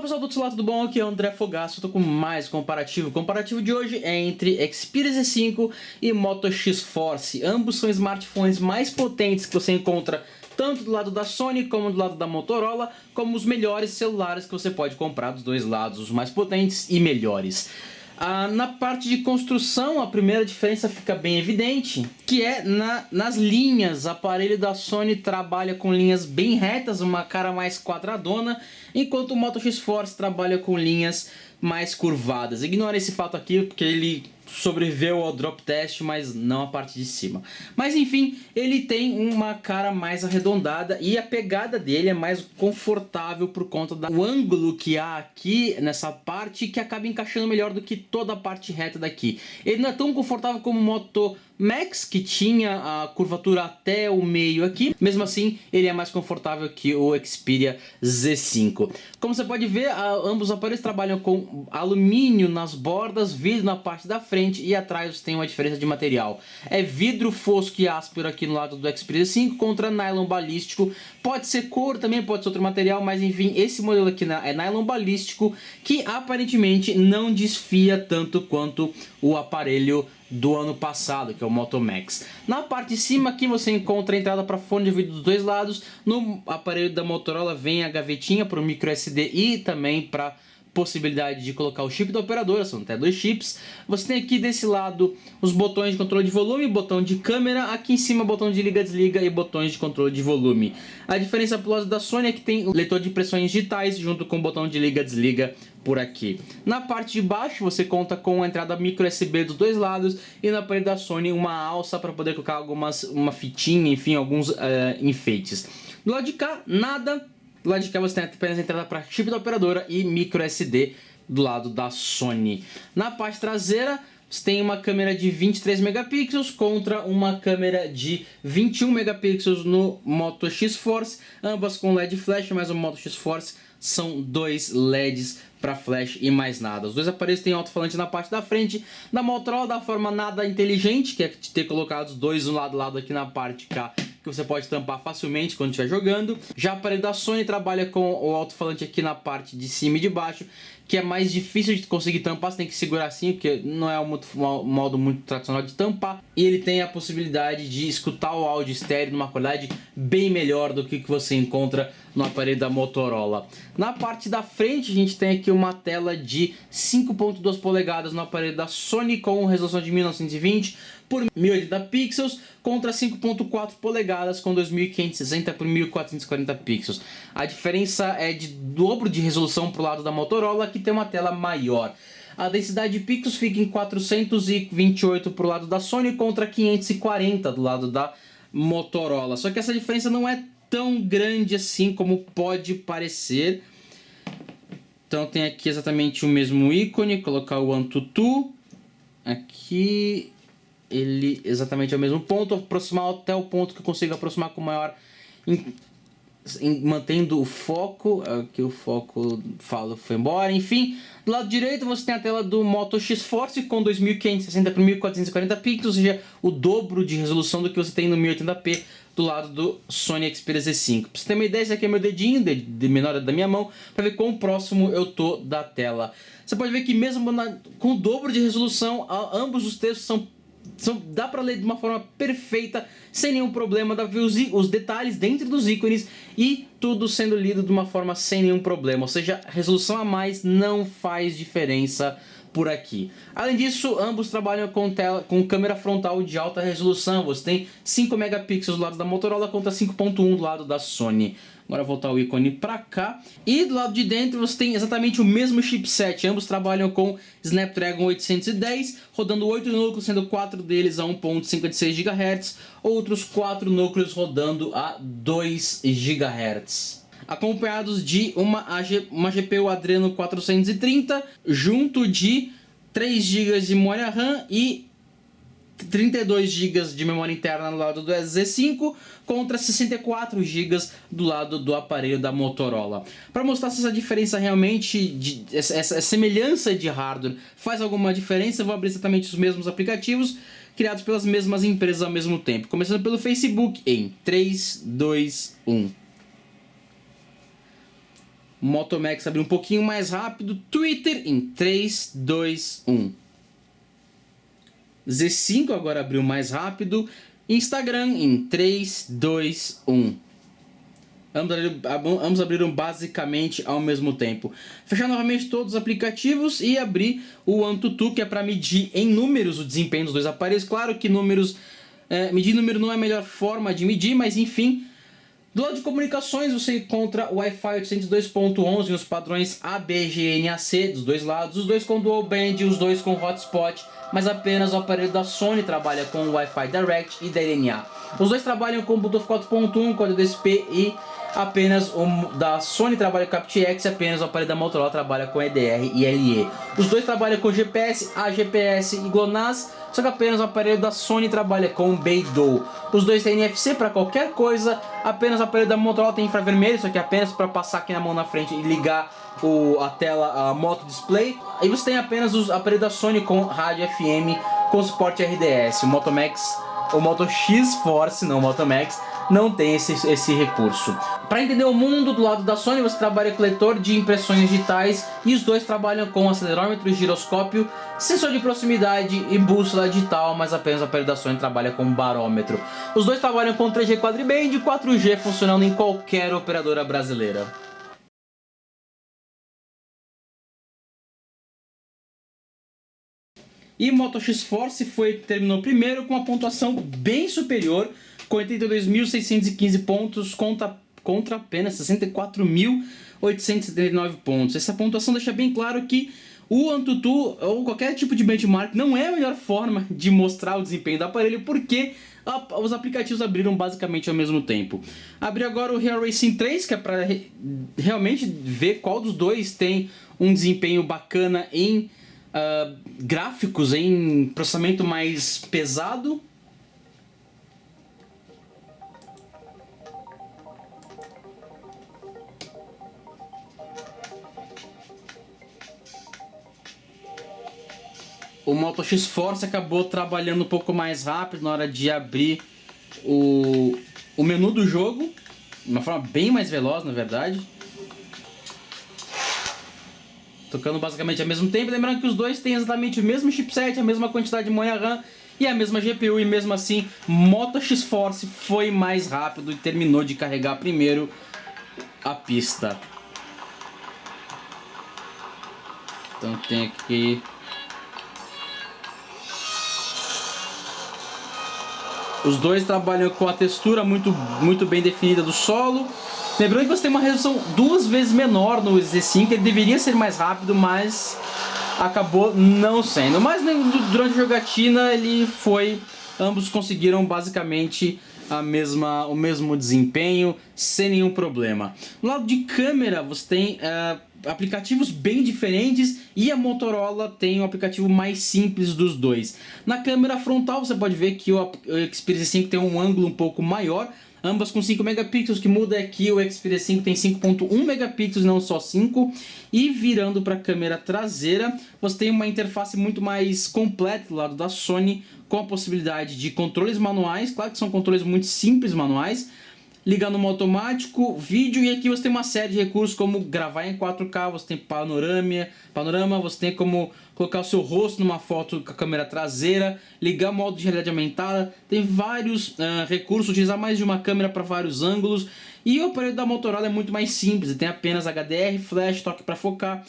pessoal do outro lado, tudo bom? Aqui é o André Fogaço, eu tô com mais comparativo. O comparativo de hoje é entre Xperia Z5 e Moto X Force. Ambos são smartphones mais potentes que você encontra tanto do lado da Sony como do lado da Motorola, como os melhores celulares que você pode comprar dos dois lados, os mais potentes e melhores. Na parte de construção, a primeira diferença fica bem evidente, que é nas linhas. O aparelho da Sony trabalha com linhas bem retas, uma cara mais quadradona, enquanto o Moto X Force trabalha com linhas mais curvadas. Ignora esse fato aqui, porque ele sobreviveu ao drop test, mas não a parte de cima. Mas enfim, ele tem uma cara mais arredondada e a pegada dele é mais confortável por conta do ângulo que há aqui nessa parte, que acaba encaixando melhor do que toda a parte reta daqui. Ele não é tão confortável como o Moto Max, que tinha a curvatura até o meio aqui. Mesmo assim, ele é mais confortável que o Xperia Z5. Como você pode ver, ambos os aparelhos trabalham com alumínio nas bordas, vidro na parte da frente e atrás tem uma diferença de material. É vidro fosco e áspero aqui no lado do Xperia Z5 contra nylon balístico. Pode ser couro também, pode ser outro material, mas enfim, esse modelo aqui é nylon balístico, que aparentemente não desfia tanto quanto o aparelho do ano passado, que é o Moto Max. Na parte de cima aqui você encontra a entrada para fone de ouvido dos dois lados. No aparelho da Motorola vem a gavetinha para o micro SD e também para possibilidade de colocar o chip da operadora, são até 2 chips. Você tem aqui desse lado os botões de controle de volume, botão de câmera, aqui em cima botão de liga-desliga e botões de controle de volume. A diferença pro lado da Sony é que tem o leitor de impressões digitais junto com o botão de liga-desliga por aqui. Na parte de baixo você conta com a entrada micro USB dos dois lados e na parte da Sony uma alça para poder colocar uma fitinha, enfim, alguns enfeites. Do lado de cá, nada. Do lado de cá você tem apenas a entrada para chip da operadora e micro SD do lado da Sony. Na parte traseira você tem uma câmera de 23 megapixels contra uma câmera de 21 megapixels no Moto X Force, ambas com LED flash, mas o Moto X Force são 2 LEDs para flash e mais nada. Os dois aparelhos têm alto-falante na parte da frente. Da Motorola, da forma nada inteligente, que é ter colocado os dois um lado a lado aqui na parte cá, que você pode tampar facilmente quando estiver jogando. Já o aparelho da Sony trabalha com o alto-falante aqui na parte de cima e de baixo, que é mais difícil de conseguir tampar, você tem que segurar assim, porque não é um modo muito tradicional de tampar. E ele tem a possibilidade de escutar o áudio estéreo numa qualidade bem melhor do que você encontra no aparelho da Motorola. Na parte da frente a gente tem aqui uma tela de 5.2 polegadas no aparelho da Sony com resolução de 1920 por 1080 pixels contra 5.4 polegadas com 2560 por 1440 pixels. A diferença é de dobro de resolução para o lado da Motorola, que tem uma tela maior. A densidade de pixels fica em 428 para o lado da Sony contra 540 do lado da Motorola. Só que essa diferença não é tão grande assim como pode parecer. Então tem aqui exatamente o mesmo ícone, colocar o AnTuTu. Aqui ele exatamente é o mesmo ponto, aproximar até o ponto que eu consigo aproximar com maior... mantendo o foco, aqui o foco foi embora, enfim. Do lado direito você tem a tela do Moto X Force com 2560 por 1440 pixels, ou seja, o dobro de resolução do que você tem no 1080p do lado do Sony Xperia Z5. Pra você ter uma ideia, esse aqui é meu dedinho, de menor da minha mão, para ver quão próximo eu tô da tela. Você pode ver que mesmo com o dobro de resolução, ambos os textos dá para ler de uma forma perfeita, sem nenhum problema, dá para ver os detalhes dentro dos ícones e tudo sendo lido de uma forma sem nenhum problema, ou seja, resolução a mais não faz diferença por aqui. Além disso, ambos trabalham com câmera frontal de alta resolução. Você tem 5 megapixels do lado da Motorola contra 5.1 do lado da Sony. Agora voltar o ícone para cá. E do lado de dentro você tem exatamente o mesmo chipset. Ambos trabalham com Snapdragon 810, rodando 8 núcleos, sendo 4 deles a 1.56 GHz, outros 4 núcleos rodando a 2 GHz. Acompanhados de uma GPU Adreno 430, junto de 3 GB de memória RAM e 32 GB de memória interna do lado do Z5 contra 64 GB do lado do aparelho da Motorola. Para mostrar se essa diferença realmente, essa semelhança de hardware faz alguma diferença, eu vou abrir exatamente os mesmos aplicativos criados pelas mesmas empresas ao mesmo tempo. Começando pelo Facebook em 3, 2, 1. Moto Max abriu um pouquinho mais rápido. Twitter em 3, 2, 1. Z5 agora abriu mais rápido. Instagram em 3, 2, 1. Ambos abriram basicamente ao mesmo tempo. Fechar novamente todos os aplicativos e abrir o AnTuTu, que é para medir em números o desempenho dos dois aparelhos. Claro que medir número não é a melhor forma de medir, mas enfim. Do lado de comunicações, você encontra o Wi-Fi 802.11 nos padrões ABGNAC dos dois lados, os dois com Dual Band e os dois com Hotspot, mas apenas o aparelho da Sony trabalha com o Wi-Fi Direct e DLNA. Os dois trabalham com Bluetooth 4.1, código DSP e apenas o da Sony trabalha com aptX e apenas o aparelho da Motorola trabalha com EDR e LE. Os dois trabalham com GPS, AGPS e GLONASS, só que apenas o aparelho da Sony trabalha com Beidou. Os dois têm NFC para qualquer coisa, apenas o aparelho da Motorola tem infravermelho, só que apenas para passar aqui na mão na frente e ligar a tela, a Moto Display. E você tem apenas os aparelhos da Sony com rádio FM com suporte RDS. O Moto X Force, não o Moto Max, não tem esse recurso. Para entender o mundo, do lado da Sony você trabalha com leitor de impressões digitais e os dois trabalham com acelerômetro, giroscópio, sensor de proximidade e bússola digital, mas apenas o aparelho da Sony trabalha com barômetro. Os dois trabalham com 3G quadriband e 4G funcionando em qualquer operadora brasileira. E Moto X Force terminou primeiro com uma pontuação bem superior, com 82.615 pontos contra apenas 64.879 pontos. Essa pontuação deixa bem claro que o AnTuTu ou qualquer tipo de benchmark não é a melhor forma de mostrar o desempenho do aparelho, porque os aplicativos abriram basicamente ao mesmo tempo. Abri agora o Real Racing 3, que é para realmente ver qual dos dois tem um desempenho bacana em gráficos, em processamento mais pesado. O Moto X Force acabou trabalhando um pouco mais rápido na hora de abrir o menu do jogo, de uma forma bem mais veloz, na verdade. Tocando basicamente ao mesmo tempo, lembrando que os dois têm exatamente o mesmo chipset, a mesma quantidade de memória RAM e a mesma GPU, e mesmo assim Moto X Force foi mais rápido e terminou de carregar primeiro a pista. Então tem aqui os dois trabalham com a textura muito bem definida do solo. Lembrando que você tem uma resolução 2 vezes menor no Z5, ele deveria ser mais rápido, mas acabou não sendo. Mas durante a jogatina ambos conseguiram basicamente o mesmo desempenho, sem nenhum problema. No lado de câmera você tem aplicativos bem diferentes e a Motorola tem o aplicativo mais simples dos dois. Na câmera frontal você pode ver que o Xperia 5 tem um ângulo um pouco maior, ambas com 5 megapixels. O que muda é que o Xperia 5 tem 5.1 megapixels, não só 5. E virando para a câmera traseira, você tem uma interface muito mais completa do lado da Sony, com a possibilidade de controles manuais. Claro que são controles muito simples manuais, ligando no automático, vídeo, e aqui você tem uma série de recursos como gravar em 4K, você tem panorama, você tem como colocar o seu rosto numa foto com a câmera traseira, ligar o modo de realidade aumentada, tem vários recursos, utilizar mais de uma câmera para vários ângulos. E o aparelho da Motorola é muito mais simples, ele tem apenas HDR, flash, toque para focar,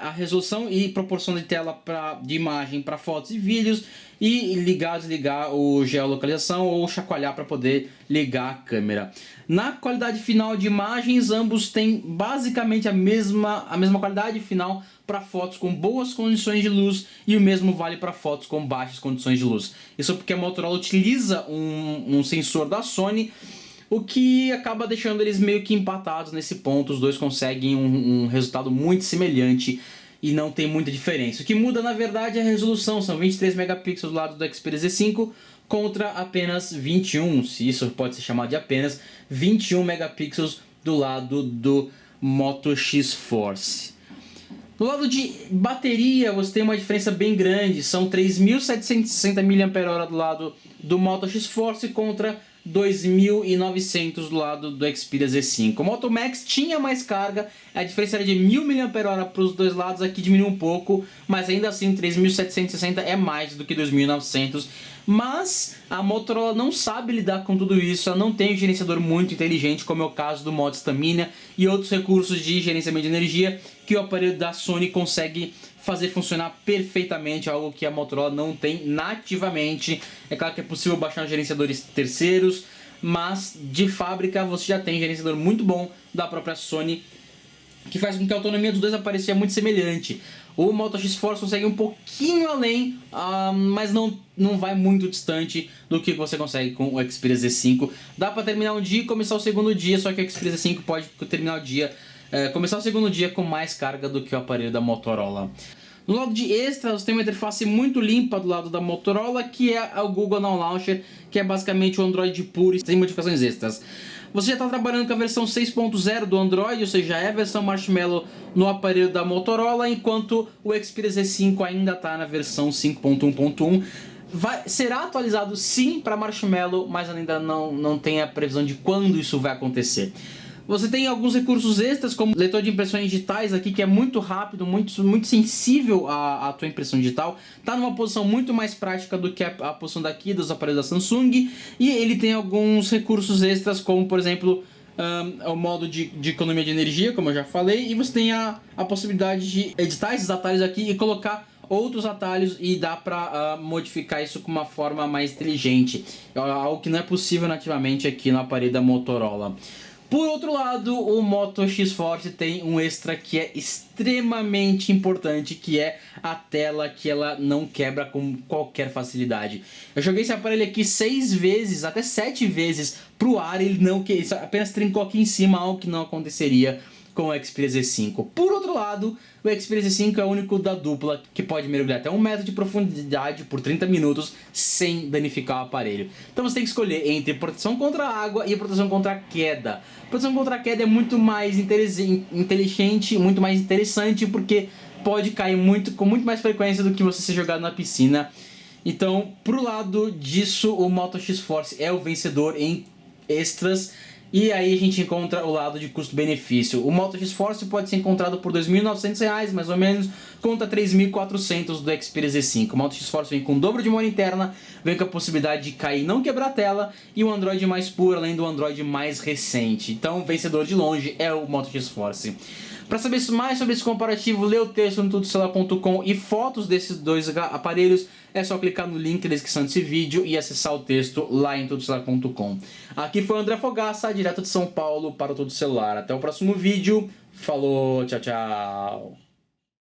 a resolução e proporção de tela de imagem para fotos e vídeos, e ligar, desligar o geolocalização ou chacoalhar para poder ligar a câmera. Na qualidade final de imagens, ambos têm basicamente a mesma qualidade final para fotos com boas condições de luz, e o mesmo vale para fotos com baixas condições de luz. Isso porque a Motorola utiliza um sensor da Sony, o que acaba deixando eles meio que empatados nesse ponto. Os dois conseguem um resultado muito semelhante e não tem muita diferença. O que muda na verdade é a resolução, são 23 megapixels do lado do Xperia Z5 contra apenas 21, se isso pode ser chamado de apenas, 21 megapixels do lado do Moto X Force. Do lado de bateria você tem uma diferença bem grande, são 3.760 mAh do lado do Moto X Force contra 2.900 do lado do Xperia Z5. O Moto Max tinha mais carga, a diferença era de 1.000 mAh para os dois lados, aqui diminuiu um pouco, mas ainda assim 3.760 é mais do que 2.900. Mas a Motorola não sabe lidar com tudo isso, ela não tem um gerenciador muito inteligente, como é o caso do modo Stamina e outros recursos de gerenciamento de energia que o aparelho da Sony consegue fazer funcionar perfeitamente, algo que a Motorola não tem nativamente. É claro que é possível baixar gerenciadores terceiros, mas de fábrica você já tem um gerenciador muito bom da própria Sony, que faz com que a autonomia dos dois aparelhos seja muito semelhante. O Moto X Force consegue um pouquinho além, mas não vai muito distante do que você consegue com o Xperia Z5. Dá para terminar um dia e começar o segundo dia, só que o Xperia Z5 pode terminar o dia, começar o segundo dia com mais carga do que o aparelho da Motorola. No lado de extras, tem uma interface muito limpa do lado da Motorola, que é o Google Now Launcher, que é basicamente o Android puro, sem modificações extras. Você já está trabalhando com a versão 6.0 do Android, ou seja, é a versão Marshmallow no aparelho da Motorola, enquanto o Xperia Z5 ainda está na versão 5.1.1. Será atualizado sim para Marshmallow, mas ainda não tem a previsão de quando isso vai acontecer. Você tem alguns recursos extras, como leitor de impressões digitais aqui, que é muito rápido, muito sensível à tua impressão digital. Está numa posição muito mais prática do que a posição daqui dos aparelhos da Samsung. E ele tem alguns recursos extras, como por exemplo o modo de economia de energia, como eu já falei. E você tem a possibilidade de editar esses atalhos aqui e colocar outros atalhos, e dá para modificar isso com uma forma mais inteligente. Algo que não é possível nativamente aqui no aparelho da Motorola. Por outro lado, o Moto X Force tem um extra que é extremamente importante, que é a tela, que ela não quebra com qualquer facilidade. Eu joguei esse aparelho aqui 6 vezes, até 7 vezes pro ar, ele apenas trincou aqui em cima, algo que não aconteceria com o Xperia Z5. Por outro lado, o Xperia Z5 é o único da dupla que pode mergulhar até 1 metro de profundidade por 30 minutos sem danificar o aparelho. Então você tem que escolher entre proteção contra a água e proteção contra a queda. Proteção contra a queda é muito mais inteligente, muito mais interessante, porque pode cair com muito mais frequência do que você ser jogado na piscina. Então, pro lado disso, o Moto X Force é o vencedor em extras. E aí a gente encontra o lado de custo-benefício. O Moto X Force pode ser encontrado por R$ 2.900, mais ou menos, contra 3.400 do Xperia Z5. O Moto X Force vem com o dobro de memória interna, vem com a possibilidade de cair e não quebrar a tela, e o Android mais puro, além do Android mais recente. Então, o vencedor de longe é o Moto X Force. Para saber mais sobre esse comparativo, lê o texto no tudocelular.com e fotos desses dois aparelhos, é só clicar no link na descrição desse vídeo e acessar o texto lá em tudocelular.com. Aqui foi o André Fogaça, direto de São Paulo para o Todo Celular. Até o próximo vídeo. Falou, tchau, tchau.